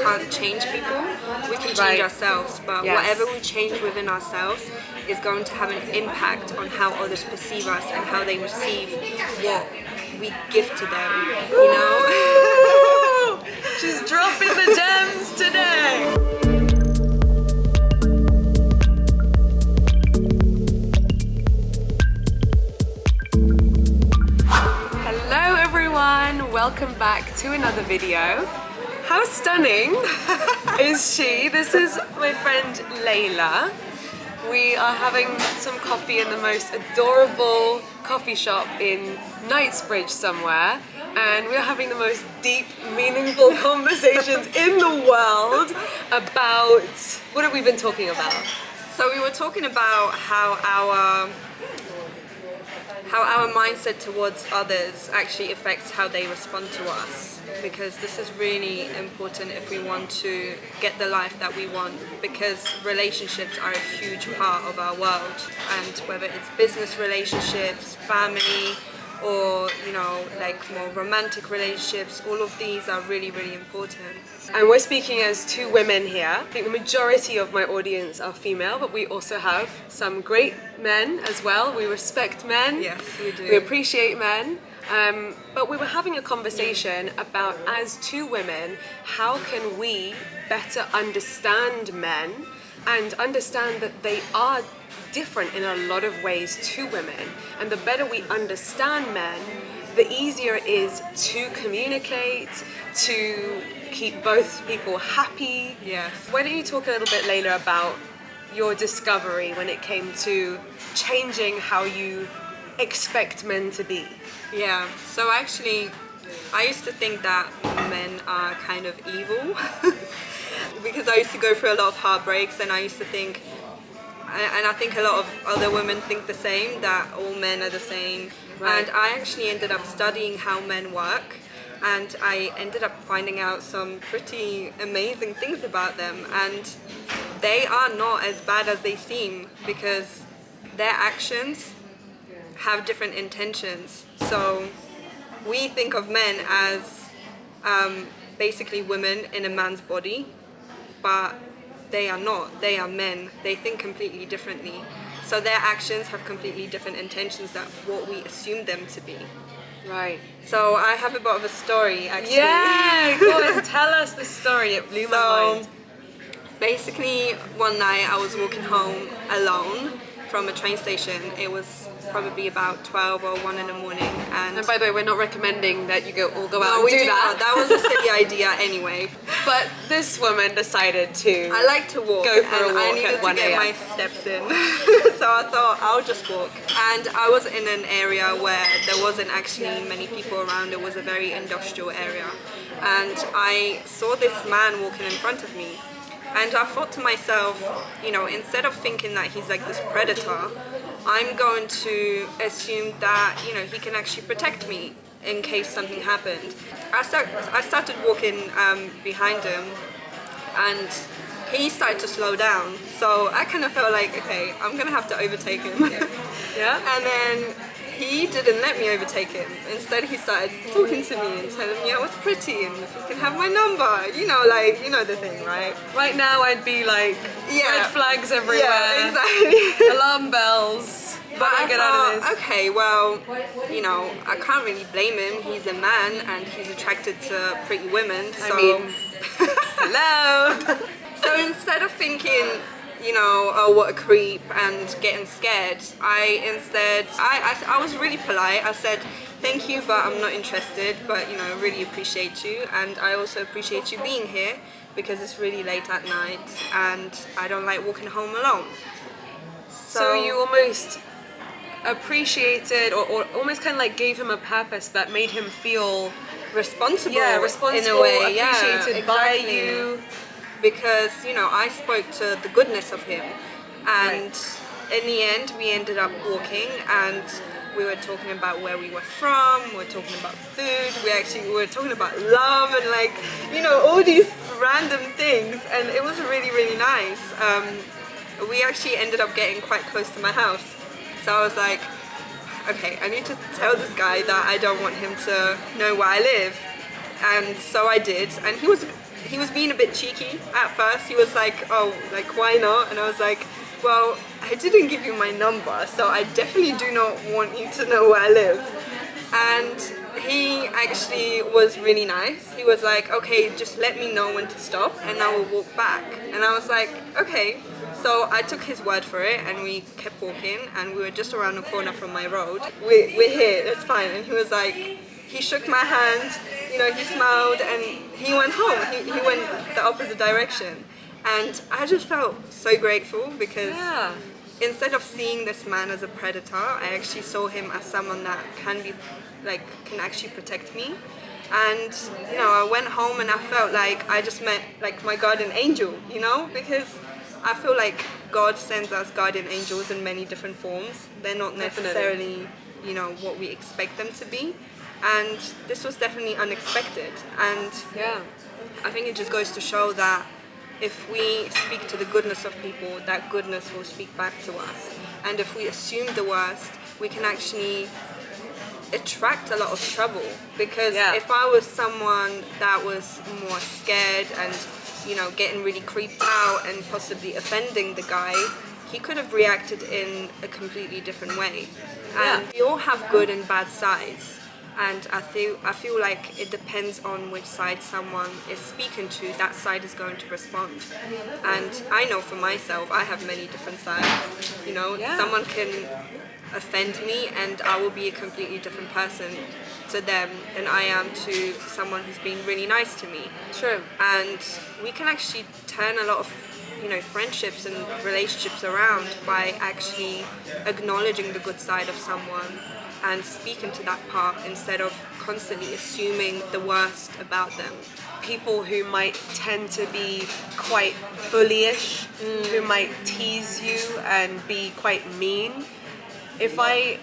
can't change people. We can change ourselves, but whatever we change within ourselves is going to have an impact on how others perceive us and how they receive what we give to them, you know? She's dropping the gems today! Hello everyone, welcome back to another video. How stunning is she? This is my friend Layla. We are having some coffee in the most adorable coffee shop in Knightsbridge somewhere, and we're having the most deep, meaningful conversations in the world about, what have we been talking about? So we were talking about how our mindset towards others actually affects how they respond to us, because this is really important if we want to get the life that we want, because relationships are a huge part of our world, and whether it's business relationships, family, or you know, like more romantic relationships, all of these are really, really important. And we're speaking as two women here. I think the majority of my audience are female, but we also have some great men as well. We respect men. Yes, we do. We appreciate men. But we were having a conversation about, as two women, how can we better understand men and understand that they are different in a lot of ways to women. And the better we understand men, the easier it is to communicate, to keep both people happy. Yes. Why don't you talk a little bit, Layla, about your discovery when it came to changing how you expect men to be? Yeah, so actually I used to think that men are kind of evil because I used to go through a lot of heartbreaks, and I used to think, and I think a lot of other women think the same, that all men are the same. Right. And I actually ended up studying how men work, and I ended up finding out some pretty amazing things about them, and they are not as bad as they seem, because their actions have different intentions. So we think of men as basically women in a man's body, but they are not. They are men. They think completely differently. So their actions have completely different intentions than what we assume them to be. Right. So I have a bit of a story, actually. Yeah, go on, tell us the story. It blew my mind. Basically, one night I was walking home alone from a train station. It was probably about 12 or 1 in the morning, and by the way, we're not recommending that you all go out no, and we do that. that. That was a silly idea anyway. But this woman decided to I like to walk, go for a and walk I needed at 1 to get a.m. my steps in. So I thought I'll just walk. And I was in an area where there wasn't actually many people around. It was a very industrial area, and I saw this man walking in front of me. And I thought to myself, you know, instead of thinking that he's like this predator, I'm going to assume that, you know, he can actually protect me in case something happened. I started walking behind him, and he started to slow down. So I kind of felt like, okay, I'm gonna have to overtake him. Yeah. And then he didn't let me overtake him. Instead, he started talking to me and telling me I was pretty and if he can have my number. You know, like, you know the thing, right? Right now, I'd be like, red flags everywhere. Yeah, exactly. Alarm bells. But I get out of thought, this. okay, well, you know, I can't really blame him. He's a man and he's attracted to pretty women. So, I mean, hello. So instead of thinking, you know, oh, what a creep, and getting scared, I was really polite. I said, thank you, but I'm not interested, but, you know, really appreciate you, and I also appreciate you being here, because it's really late at night, and I don't like walking home alone. So you almost appreciated, or almost kind of like gave him a purpose that made him feel responsible, in a way, appreciated by you. Because, you know, I spoke to the goodness of him, and in the end we ended up walking, and we were talking about where we were from, we were talking about food, we were talking about love, and like, you know, all these random things, and it was really, really nice. We actually ended up getting quite close to my house, so I was like, okay, I need to tell this guy that I don't want him to know where I live. And so I did, and he was he was being a bit cheeky at first. He was like, oh, like why not? And I was like, well, I didn't give you my number, so I definitely do not want you to know where I live. And he actually was really nice. He was like, okay, just let me know when to stop and I will walk back. And I was like, okay. So I took his word for it and we kept walking and we were just around the corner from my road. We're here, it's fine. And he was like, he shook my hand, you know, he smiled and he went home. He went the opposite direction. And I just felt so grateful because instead of seeing this man as a predator, I actually saw him as someone that can actually protect me. And you know, I went home and I felt like I just met like my guardian angel, you know, because I feel like God sends us guardian angels in many different forms. They're not necessarily, you know, what we expect them to be. And this was definitely unexpected. And I think it just goes to show that if we speak to the goodness of people, that goodness will speak back to us. And if we assume the worst, we can actually attract a lot of trouble. Because if I was someone that was more scared and, you know, getting really creeped out and possibly offending the guy, he could have reacted in a completely different way. And we all have good and bad sides. And I feel like it depends on which side someone is speaking to, that side is going to respond. And I know for myself, I have many different sides. You know, someone can offend me and I will be a completely different person to them than I am to someone who's being really nice to me. True. And we can actually turn a lot of, you know, friendships and relationships around by actually acknowledging the good side of someone and speaking to that part instead of constantly assuming the worst about them. People who might tend to be quite bullyish, who might tease you and be quite mean. If I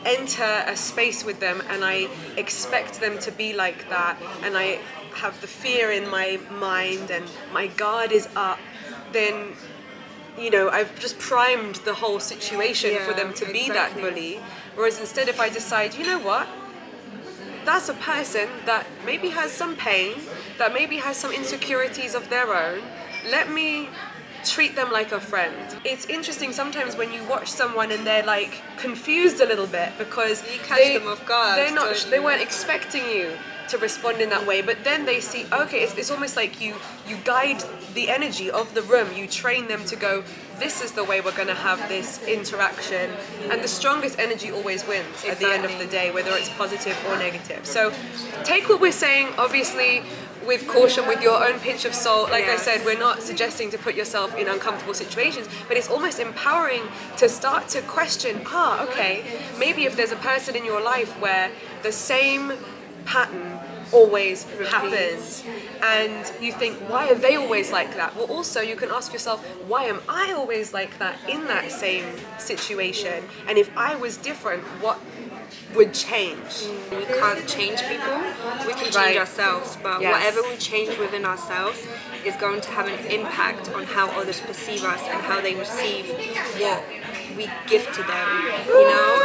enter a space with them and I expect them to be like that and I have the fear in my mind and my guard is up, then you know, I've just primed the whole situation for them to be that bully. Whereas instead, if I decide, you know what, that's a person that maybe has some pain, that maybe has some insecurities of their own, let me treat them like a friend. It's interesting sometimes when you watch someone and they're like confused a little bit because you catch them off guard. They weren't expecting you to respond in that way, but then they see, okay, it's almost like you guide the energy of the room, you train them to go, this is the way we're going to have this interaction, and the strongest energy always wins at the end of the day, whether it's positive or negative. So take what we're saying, obviously with caution, with your own pinch of salt. Like I said, we're not suggesting to put yourself in uncomfortable situations, but it's almost empowering to start to question, okay, maybe if there's a person in your life where the same pattern always happens and you think, why are they always like that? Well, also you can ask yourself, why am I always like that in that same situation? And if I was different, what would change? We can't change people, we can change ourselves, but whatever we change within ourselves is going to have an impact on how others perceive us and how they receive what we give to them, you know?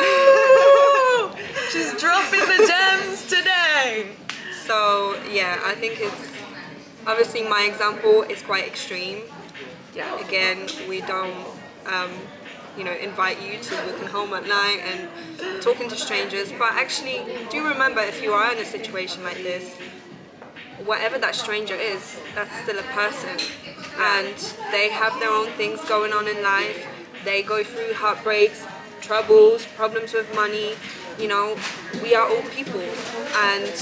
She's dropping the gems today. So yeah, I think it's obviously my example is quite extreme. Yeah. Again, we don't you know, invite you to walking home at night and talking to strangers, but actually do remember, if you are in a situation like this, whatever that stranger is, that's still a person, and they have their own things going on in life. They go through heartbreaks, troubles, problems with money. You know, we are all people, and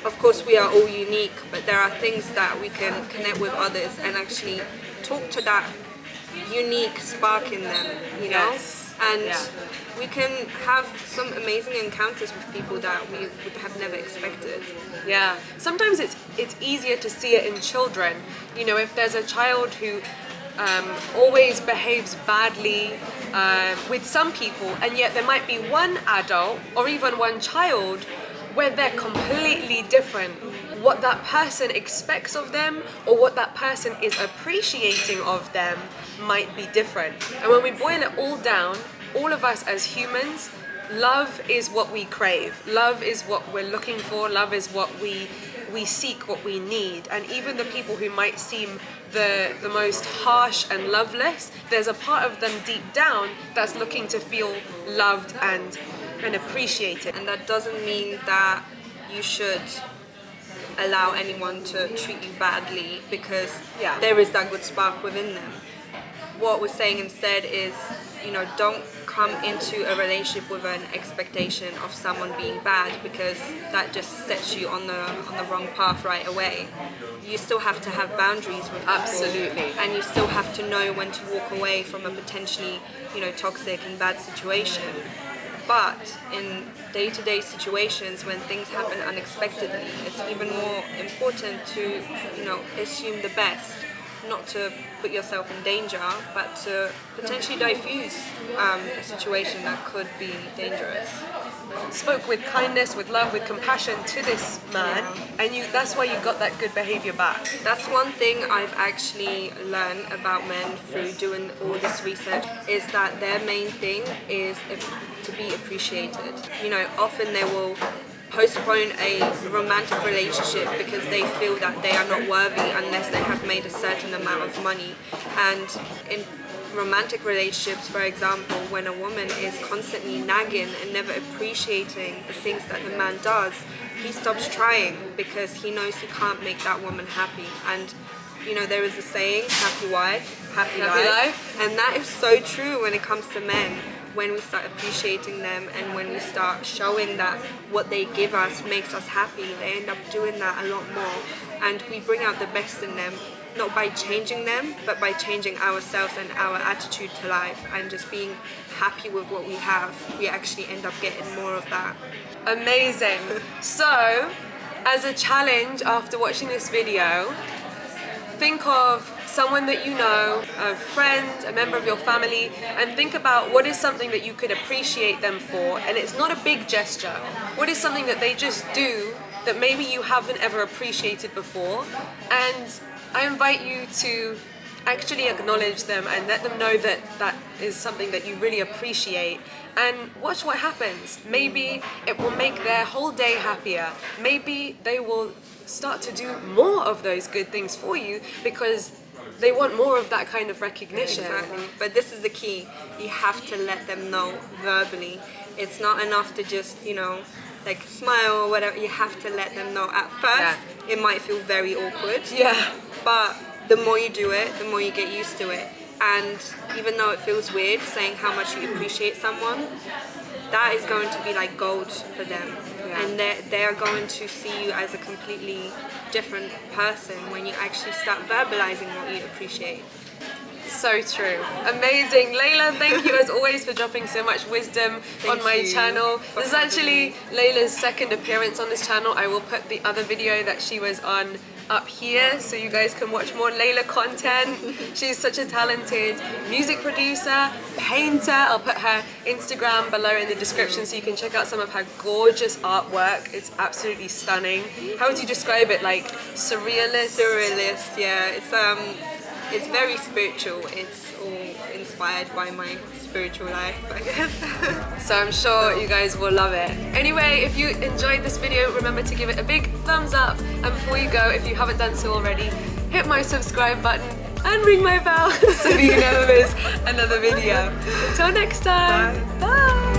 of course we are all unique, but there are things that we can connect with others and actually talk to that unique spark in them, you know? And we can have some amazing encounters with people that we would have never expected. Yeah, sometimes it's easier to see it in children. You know, if there's a child who always behaves badly with some people, and yet there might be one adult or even one child where they're completely different. What that person expects of them or what that person is appreciating of them might be different. And when we boil it all down, all of us as humans, love is what we crave. Love is what we're looking for. Love is what we we seek what we need. And even the people who might seem the most harsh and loveless, there's a part of them deep down that's looking to feel loved and appreciated. And that doesn't mean that you should allow anyone to treat you badly because there is that good spark within them. What we're saying instead is, don't come into a relationship with an expectation of someone being bad, because that just sets you on the wrong path right away. You still have to have boundaries with people. Absolutely. And you still have to know when to walk away from a potentially, toxic and bad situation. But in day-to-day situations, when things happen unexpectedly, it's even more important to, assume the best. Not to put yourself in danger, but to potentially diffuse a situation that could be dangerous. Spoke with kindness, with love, with compassion to this man, and that's why you got that good behavior back. That's one thing I've actually learned about men through doing all this research, is that their main thing is to be appreciated. Often they will postpone a romantic relationship because they feel that they are not worthy unless they have made a certain amount of money. And in romantic relationships, for example, when a woman is constantly nagging and never appreciating the things that the man does, he stops trying because he knows he can't make that woman happy. And there is a saying, happy wife, happy life. And that is so true when it comes to men. When we start appreciating them and when we start showing that what they give us makes us happy, they end up doing that a lot more. And we bring out the best in them, not by changing them, but by changing ourselves and our attitude to life, and just being happy with what we have. We actually end up getting more of that. Amazing. So, as a challenge after watching this video, think of someone that you know, a friend, a member of your family, and think about what is something that you could appreciate them for. And it's not a big gesture. What is something that they just do that maybe you haven't ever appreciated before? And I invite you to actually acknowledge them and let them know that that is something that you really appreciate, and watch what happens. Maybe it will make their whole day happier. Maybe they will start to do more of those good things for you because they want more of that kind of recognition. Exactly. But this is the key. You have to let them know verbally. It's not enough to just, smile or whatever. You have to let them know. At first, it might feel very awkward. Yeah. But the more you do it, the more you get used to it. And even though it feels weird saying how much you appreciate someone, that is going to be like gold for them. And they are going to see you as a completely different person when you actually start verbalizing what you appreciate. So true. Amazing. Layla, thank you as always for dropping so much wisdom on my channel. This is actually Layla's second appearance on this channel. I will put the other video that she was on up here so you guys can watch more Layla content. She's such a talented music producer, painter. I'll put her Instagram below in the description so you can check out some of her gorgeous artwork. It's absolutely stunning. How would you describe it? Like surrealist? Surrealist, yeah. It's very spiritual. It's all inspired by my spiritual life, I guess. So I'm sure you guys will love it. Anyway, if you enjoyed this video, remember to give it a big thumbs up. And before you go, if you haven't done so already, hit my subscribe button and ring my bell so you never miss another video. Until next time, bye.